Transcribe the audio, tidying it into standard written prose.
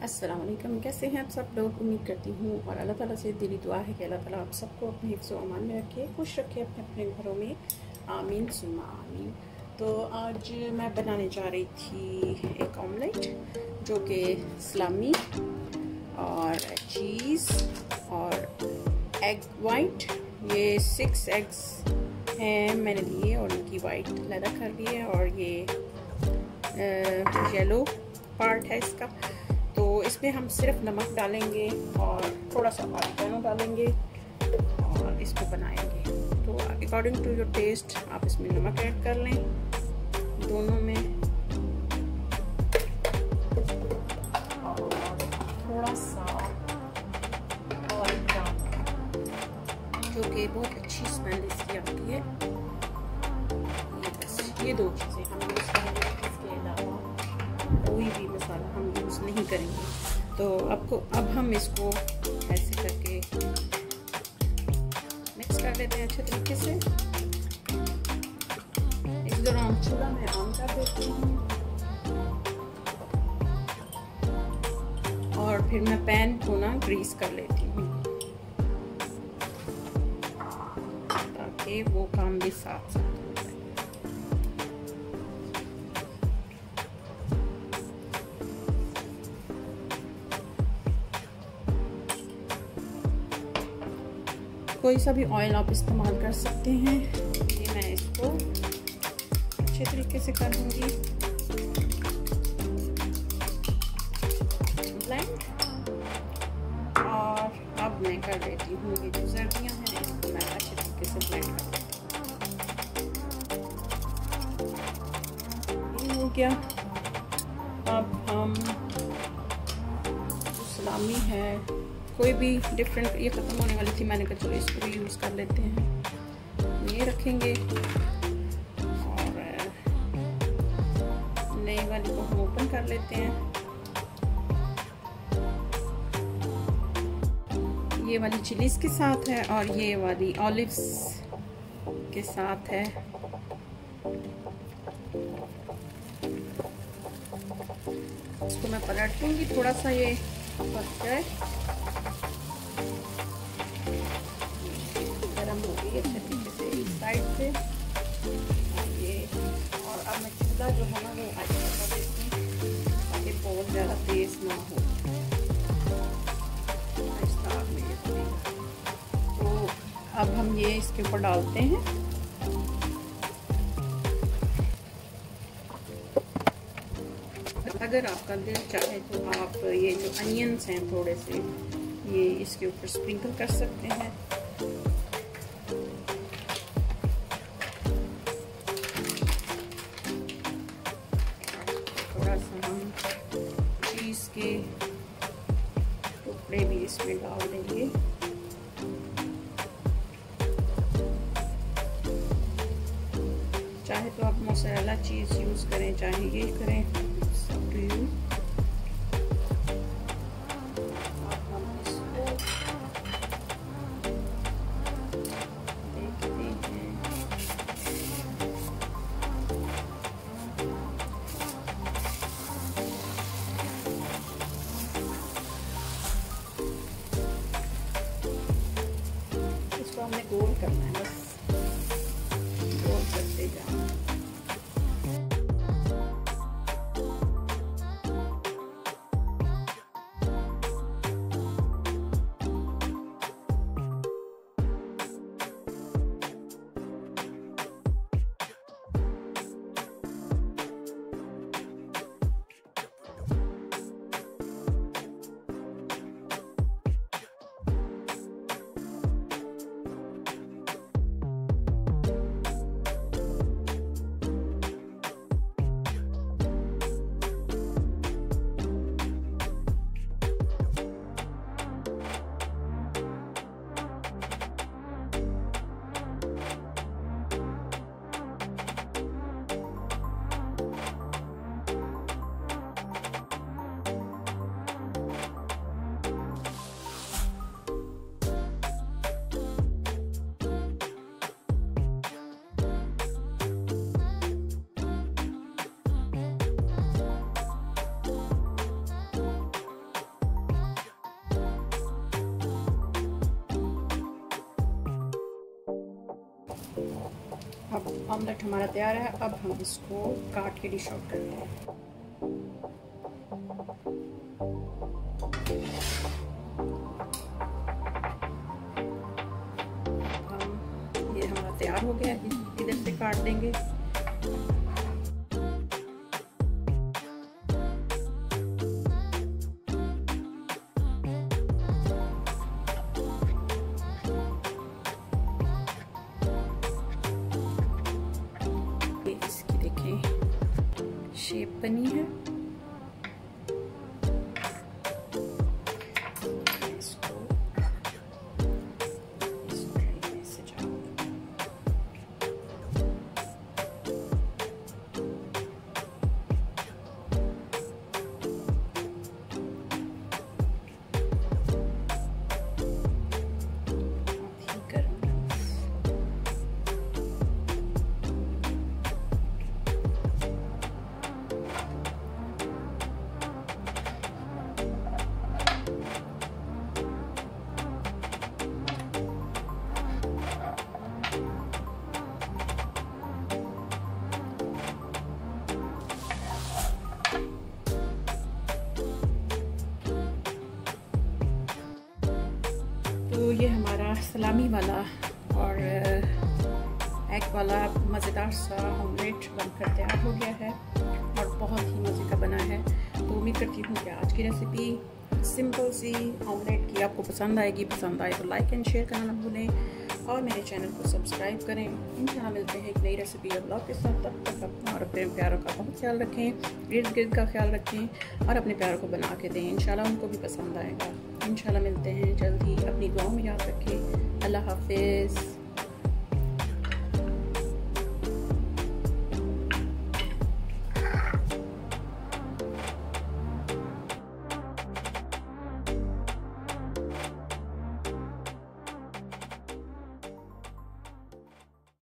अस्सलाम वालेकुम। कैसे हैं आप सब लोग? उम्मीद करती हूँ और अल्लाह ताला से दिली दुआ है कि अल्लाह ताला आप सबको अपने हिफ्ज़ व अमान में रखे, खुश रखे अपने अपने घरों में। आमीन सुम्मा आमीन। तो आज मैं बनाने जा रही थी एक ऑमलेट जो कि सलामी और चीज़ और एग वाइट, ये 6 एग्स हैं मैंने लिए और उनकी वाइट लैदा कर ली है और ये येलो पार्ट है इसका। तो इसमें हम सिर्फ नमक डालेंगे और थोड़ा सा ऑरिगेनो डालेंगे और इसको बनाएंगे। तो अकॉर्डिंग टू योर टेस्ट आप इसमें नमक ऐड कर लें दोनों में, और थोड़ा सा ऑरिगेनो जो कि बहुत अच्छी स्मेल इसकी आती है। ये बस ये दो चीज़ें हम यूज़ करेंगे, इसके अलावा कोई भी मसाला हम यूज़ नहीं करेंगे। तो अब हम इसको ऐसे करके मिक्स कर लेते हैं अच्छे तरीके से। इस दौरान चूल्हा मैं ऑन कर देती हूँ और फिर मैं पैन को ना ग्रीस कर लेती हूँ ताकि वो काम भी साथ साथ। कोई सा भी ऑयल आप इस्तेमाल कर सकते हैं। ये मैं इसको अच्छे तरीके से कर दूंगी ब्लेंड, और अब मैं कर देती हूँ ये जो सर्दियाँ हैं इसको मैं अच्छे तरीके से ब्लेंड कर देती हूँ। ये हो गया। अब हम सलामी है, कोई भी डिफरेंट, ये ख़त्म होने वाली थी, मैंने कहा चलो इसको भी यूज़ कर लेते हैं। ये रखेंगे और नई वाली को हम ओपन कर लेते हैं। ये वाली चिलीज़ के साथ है और ये वाली ऑलिव्स के साथ है। इसको मैं पलट दूँगी, थोड़ा सा ये पक जाए। गरम हो गई अच्छे तरीके से इस साइड से ये, और अब मैं चूल्हा जो है ना वो आगे कर देती हूँ ताकि बहुत ज़्यादा तेज़ ना हो। तो अब हम ये इसके ऊपर डालते हैं। अगर आपका दिल चाहे तो आप ये जो अनियंस हैं थोड़े से ये इसके ऊपर स्प्रिंकल कर सकते हैं। थोड़ा सा हम चीज़ के टुकड़े भी इसमें डाल देंगे। चाहे तो आप मोज़रेला चीज़ यूज़ करें, चाहे ये करें, इसको हमने गोल करना है, बस गोल करते जाओ। अब ऑमलेट हमारा तैयार है। अब हम इसको काट के डिश आउट करते हैं। ये हमारा तैयार हो गया है, इधर से काट देंगे। इसकी देखें शेप बनी है। तो ये हमारा सलामी वाला और एग वाला मज़ेदार सा ऑमलेट बनकर तैयार हो गया है और बहुत ही मज़े का बना है। तो उम्मीद करती हूँ कि आज की रेसिपी सिंपल सी ऑमलेट की आपको पसंद आएगी। पसंद आए तो लाइक एंड शेयर करना ना भूलें और मेरे चैनल को सब्सक्राइब करें। इंशाल्लाह मिलते हैं एक नई रेसिपी और ब्लॉग के साथ। तब तक अपना और अपने प्यारों का बहुत ख्याल रखें, इर्द गिर्द का ख्याल रखें और अपने प्यारों को बना के दें। इंशाल्लाह उनको भी पसंद आएगा। इंशाल्लाह मिलते हैं जल्द ही। अपनी दुआओं में याद रखें। अल्लाह हाफिज़।